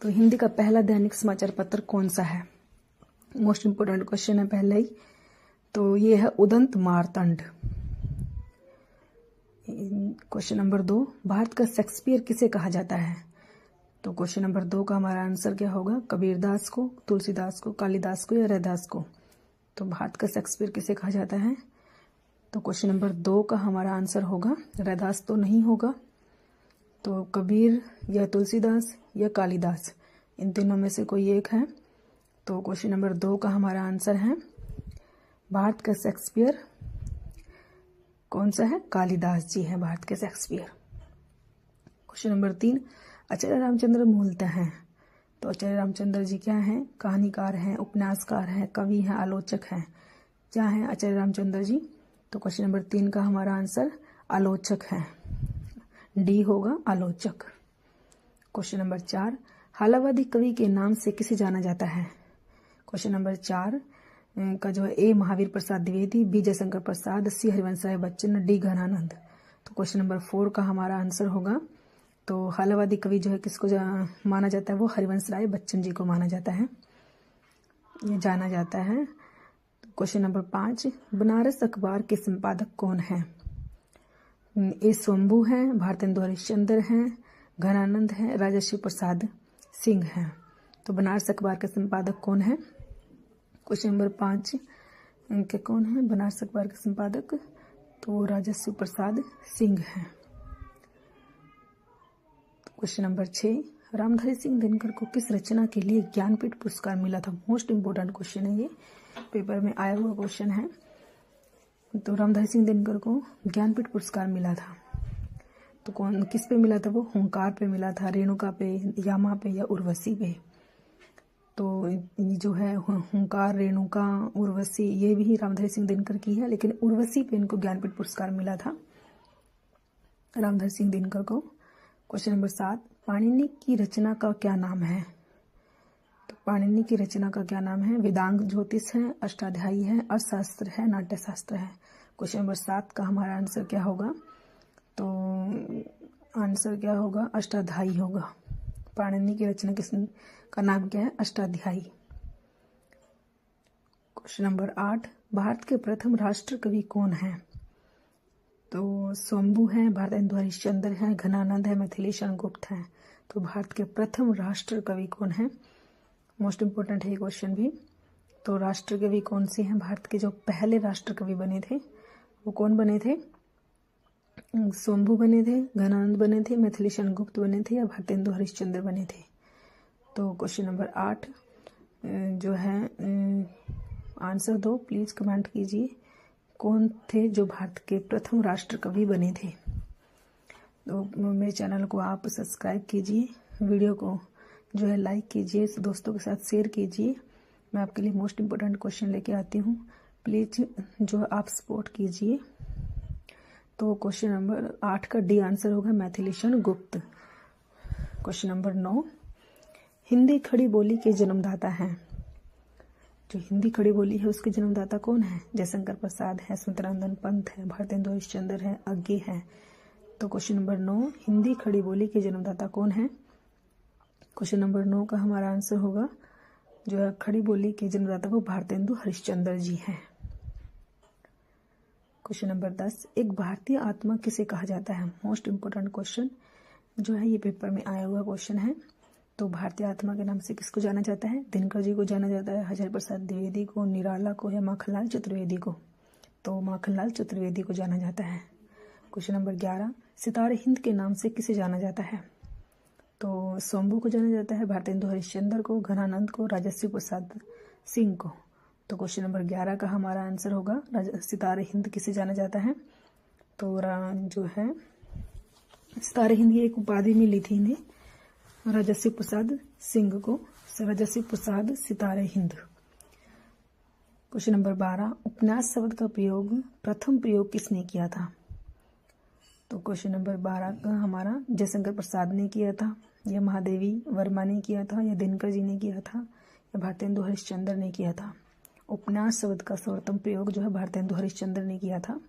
तो हिंदी का पहला दैनिक समाचार पत्र कौन सा है? मोस्ट इम्पोर्टेंट क्वेश्चन है पहले ही। तो ये है उदंत मार्तंड। क्वेश्चन नंबर 2, भारत का शेक्सपियर किसे कहा जाता है? तो क्वेश्चन नंबर 2 का हमारा आंसर क्या होगा? कबीरदास को, तुलसीदास को, कालिदास को या रैदास को? तो भारत का शेक्सपियर किसे कहा जाता है? तो क्वेश्चन नंबर 2 का हमारा आंसर होगा रैदास तो नहीं होगा, तो कबीर या तुलसीदास या कालिदास, इन तीनों में से कोई एक है। तो क्वेश्चन नंबर 2 का हमारा आंसर है भारत का शेक्सपियर कौन सा है? कालिदास जी है भारत के शेक्सपियर। क्वेश्चन नंबर 3, आचार्य रामचंद्र मूलतः हैं। तो आचार्य रामचंद्र जी क्या हैं? कहानीकार हैं, उपन्यासकार हैं, कवि हैं, आलोचक हैं। क्या हैं आचार्य रामचंद्र जी? तो क्वेश्चन नंबर 3 का हमारा आंसर आलोचक है, डी होगा आलोचक। क्वेश्चन नंबर 4, हालावादी कवि के नाम से किसे जाना जाता है? क्वेश्चन नंबर 4 का जो है ए महावीर प्रसाद द्विवेदी, बी जयशंकर प्रसाद, सी हरिवंश राय बच्चन, डी घनानंद। तो क्वेश्चन नंबर 4 का हमारा आंसर होगा, तो हालावादी कवि जो है किसको माना जाता है? वो हरिवंश राय बच्चन जी को माना जाता है, ये जाना जाता है। क्वेश्चन नंबर 5, बनारस अखबार के संपादक कौन है? ए स्वंभू हैं, भारतेंदु हरिश्चंद्र हैं, घनानंद हैं, राजर्षि प्रसाद सिंह हैं। तो बनारस अखबार के संपादक कौन है? क्वेश्चन नंबर 5 के कौन है बनारस अखबार के संपादक? तो राजर्षि प्रसाद सिंह हैं। क्वेश्चन नंबर 6, रामधारी सिंह दिनकर को किस रचना के लिए ज्ञानपीठ पुरस्कार मिला था? मोस्ट इंपोर्टेंट क्वेश्चन है, ये पेपर में आया हुआ क्वेश्चन है। तो रामधारी सिंह दिनकर को ज्ञानपीठ पुरस्कार मिला था, तो कौन किस पे मिला था? वो हुंकार पे मिला था, रेणुका पे, यामा पे या उर्वशी पे? तो ये जो है हुंकार, रेणुका, उर्वशी, ये भी रामधारी सिंह दिनकर की है, लेकिन उर्वशी पे इनको ज्ञानपीठ पुरस्कार मिला था रामधारी सिंह दिनकर को। क्वेश्चन नंबर 7, पाणिनि की रचना का क्या नाम है? तो पाणिनि की रचना का क्या नाम है? वेदांग ज्योतिष है, अष्टाध्यायी है, अर्थशास्त्र है, नाट्यशास्त्र है। क्वेश्चन नंबर 7 का हमारा आंसर क्या होगा? तो आंसर क्या होगा? अष्टाध्यायी होगा। पाणिनि की रचना का नाम क्या है? अष्टाध्यायी। क्वेश्चन नंबर 8, भारत के प्रथम राष्ट्र कवि कौन है? तो स्वंभू हैं, भारतेंदु हरिश्चंद्र हैं, घनानंद है, मिथिलेशन गुप्त हैं। तो भारत के प्रथम राष्ट्र कवि कौन है? मोस्ट इंपोर्टेंट है ये क्वेश्चन भी। तो राष्ट्र कवि कौन से हैं? भारत के जो पहले राष्ट्र कवि बने थे वो कौन बने थे? स्वंभू बने थे, घनानंद बने थे, मिथिलेशन गुप्त बने थे या भारतेंदु हरिश्चंद्र बने थे? तो क्वेश्चन नंबर 8 जो है आंसर दो, प्लीज कमेंट कीजिए कौन थे जो भारत के प्रथम राष्ट्र कवि बने थे। तो मेरे चैनल को आप सब्सक्राइब कीजिए, वीडियो को जो है लाइक कीजिए, दोस्तों के साथ शेयर कीजिए। मैं आपके लिए मोस्ट इम्पोर्टेंट क्वेश्चन लेके आती हूँ, प्लीज जो आप सपोर्ट कीजिए। तो क्वेश्चन नंबर 8 का डी आंसर होगा मिथिलेशन गुप्त। क्वेश्चन नंबर 9, हिंदी खड़ी बोली के जन्मदाता हैं। जो हिंदी खड़ी बोली है उसके जन्मदाता कौन है? जयशंकर प्रसाद है, सुमित्रानंदन पंत है, भारतेंदु हरिश्चंद्र है, अज्ञे है। तो क्वेश्चन नंबर 9, हिंदी खड़ी बोली के जन्मदाता कौन है? क्वेश्चन नंबर 9 का हमारा आंसर होगा जो है खड़ी बोली के जन्मदाता वो भारतेंदु हरिश्चंद्र जी हैं। क्वेश्चन नंबर 10, एक भारतीय आत्मा किसे कहा जाता है? मोस्ट इंपोर्टेंट क्वेश्चन जो है ये पेपर में आया हुआ क्वेश्चन है। तो भारतीय आत्मा के नाम से किसको जाना जाता है? दिनकर जी को जाना जाता है, हजारी प्रसाद द्विवेदी को, निराला को या माखनलाल चतुर्वेदी को? तो माखनलाल चतुर्वेदी को जाना जाता है। क्वेश्चन नंबर 11, सितारे हिंद के नाम से किसे जाना जाता है? तो स्वंभू को जाना जाता है, भारतेंदु हरिश्चंद्र को, घनानंद को, राजर्षि प्रसाद सिंह को। तो क्वेश्चन नंबर 11 का हमारा आंसर होगा सितारे हिंद किसे जाना जाता है? तो जो है सितारे हिंद ये एक उपाधि मिली थी इन्हें, राजर्षि प्रसाद सिंह को, राजर्षि प्रसाद सितारे हिंद। क्वेश्चन नंबर 12, उपन्यास शब्द का प्रथम प्रयोग किसने किया था? तो क्वेश्चन नंबर 12 का हमारा जयशंकर प्रसाद ने किया था, या महादेवी वर्मा ने किया था, या दिनकर जी ने किया था, या भारतेंदु हरिश्चंद्र ने किया था? उपन्यास शब्द का सर्वप्रथम प्रयोग जो है भारतेंदु हरिश्चंद्र ने किया था।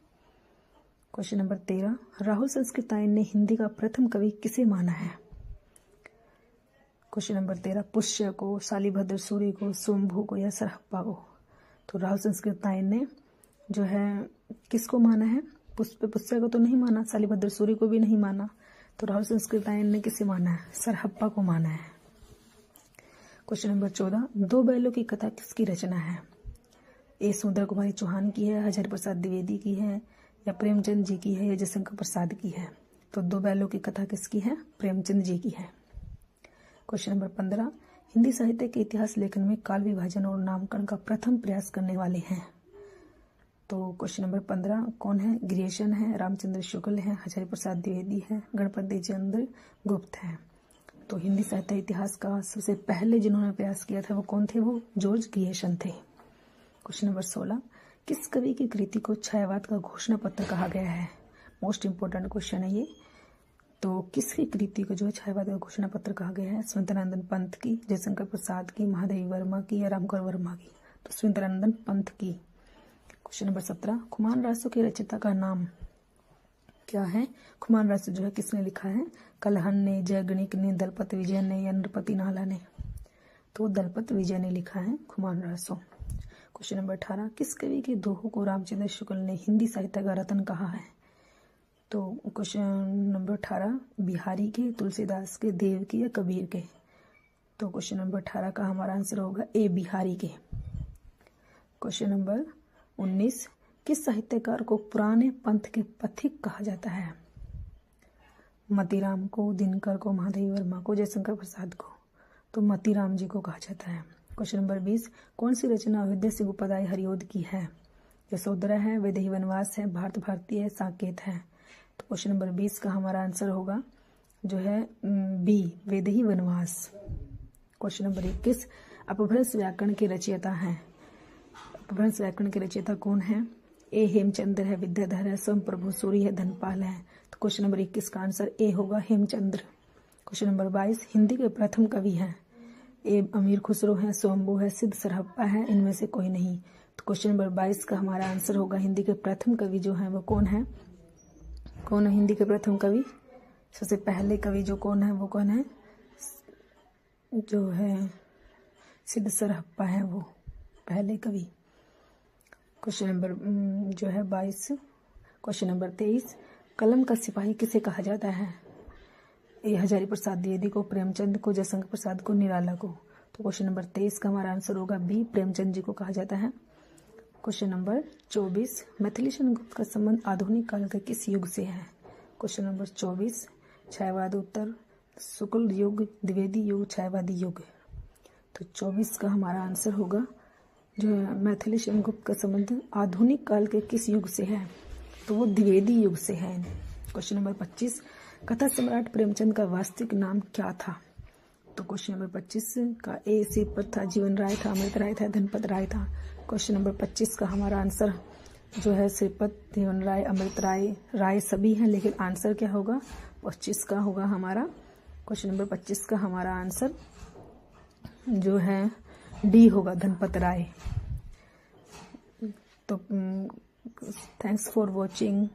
क्वेश्चन नंबर 13, राहुल संस्कृतायन ने हिंदी का प्रथम कवि किसे माना है? क्वेश्चन नंबर 13, पुष्य को, शालिभद्र सूरी को, स्वयंभू को या सरहप्पा को। तो राहुल संस्कृत आयन ने जो है किसको माना है? पुष्य को तो नहीं माना, शालिभद्र सूरी को भी नहीं माना, तो राहुल संस्कृत आयन ने किसे माना है? सरहप्पा को माना है। क्वेश्चन नंबर 14, दो बैलों की कथा किसकी रचना है? ए सुंदर कुमारी चौहान की है, हजारी प्रसाद द्विवेदी की है, या प्रेमचंद जी की है, या जयशंकर प्रसाद की है। तो दो बैलों की कथा किसकी है? प्रेमचंद जी की है। क्वेश्चन नंबर 15, हिंदी साहित्य के इतिहास लेखन में काल विभाजन और नामकरण का प्रथम प्रयास करने वाले हैं। तो क्वेश्चन नंबर 15 कौन है? ग्रियेशन है, रामचंद्र शुक्ल है, हजारी प्रसाद द्विवेदी है, गणपति चंद्र गुप्त है। तो हिंदी साहित्य इतिहास का सबसे पहले जिन्होंने प्रयास किया था वो कौन थे? वो जॉर्ज ग्रियेशन थे। क्वेश्चन नंबर 16, किस कवि की कृति को छायावाद का घोषणा पत्र कहा गया है? मोस्ट इंपोर्टेंट क्वेश्चन है ये। तो किसकी कृति को जो है छायावाद का घोषणा पत्र कहा गया है? स्वतंत्रानंद पंत की, जयशंकर प्रसाद की, महादेवी वर्मा की, या रामकर वर्मा की? तो स्वतंत्रानंद पंत की। क्वेश्चन नंबर 17, खुमान रासो के रचयिता का नाम क्या है? खुमान रासो जो है किसने लिखा है? कलहन ने, जयगणिक ने, दलपत विजय ने, या नृपति नाला ने? तो दलपत विजय ने लिखा है खुमान रासो। क्वेश्चन नंबर 18, किस कवि के दोहों को रामचंद्र शुक्ल ने हिंदी साहित्य का रत्न कहा है? तो क्वेश्चन नंबर 18, बिहारी के, तुलसीदास के, देव के, या कबीर के? तो क्वेश्चन नंबर 18 का हमारा आंसर होगा ए, बिहारी के। क्वेश्चन नंबर 19, किस साहित्यकार को पुराने पंथ के पथिक कहा जाता है? मतीराम को, दिनकर को, महादेवी वर्मा को, जयशंकर प्रसाद को? तो मतीराम जी को कहा जाता है। क्वेश्चन नंबर 20, कौन सी रचना अयोध्या सिंह उपाध्याय हरिओद की है? यशोधरा है, वैदेही वनवास है, भारत भारती है, साकेत है? तो क्वेश्चन नंबर 20 का हमारा आंसर होगा जो है बी, वैदेही वनवास। क्वेश्चन नंबर 21, अपभ्रंश व्याकरण के रचयिता हैं। अपभ्रंश व्याकरण के रचयिता कौन है? ए, हेमचंद्र है, विद्याधर है, स्वयं प्रभु सूरी है, धनपाल है? तो क्वेश्चन नंबर 21 का आंसर ए होगा, हेमचंद्र। क्वेश्चन नंबर 22, हिंदी के प्रथम कवि हैं। ए, अमीर खुसरो है, स्वयंभू है, सिद्ध सरहप्पा है, इनमें से कोई नहीं? तो क्वेश्चन नंबर 22 का हमारा आंसर होगा हिंदी के प्रथम कवि जो है वो कौन है? कौन है हिंदी के प्रथम कवि? सबसे पहले कवि जो कौन है वो कौन है? जो है सिद्ध सरहप्पा है वो पहले कवि। क्वेश्चन नंबर जो है 22। क्वेश्चन नंबर 23, कलम का सिपाही किसे कहा जाता है? ए, हजारी प्रसाद द्विवेदी को, प्रेमचंद को, जयशंकर प्रसाद को, निराला को? तो क्वेश्चन नंबर 23 का हमारा आंसर होगा बी, प्रेमचंद जी को कहा जाता है। क्वेश्चन नंबर 24, मिथिलेशन गुप्त का संबंध आधुनिक काल के किस युग से है? क्वेश्चन नंबर 24, छायावाद उत्तर, शुक्ल युग, द्विवेदी युग, छायावादी युग? तो 24 का हमारा आंसर होगा जो है मिथिलेशन गुप्त का संबंध आधुनिक काल के किस युग से है? तो वो द्विवेदी युग से है। क्वेश्चन नंबर 25, कथा सम्राट प्रेमचंद का वास्तविक नाम क्या था? तो क्वेश्चन नंबर 25 का ए, श्रीपत था, जीवन राय था, अमृत राय था, धनपत राय था? क्वेश्चन नंबर 25 का हमारा आंसर जो है श्रीपत, जीवन राय, अमृत राय, राय सभी हैं, लेकिन आंसर क्या होगा? 25 का होगा हमारा। क्वेश्चन नंबर 25 का हमारा आंसर जो है डी होगा, धनपत राय। तो थैंक्स फॉर वॉचिंग।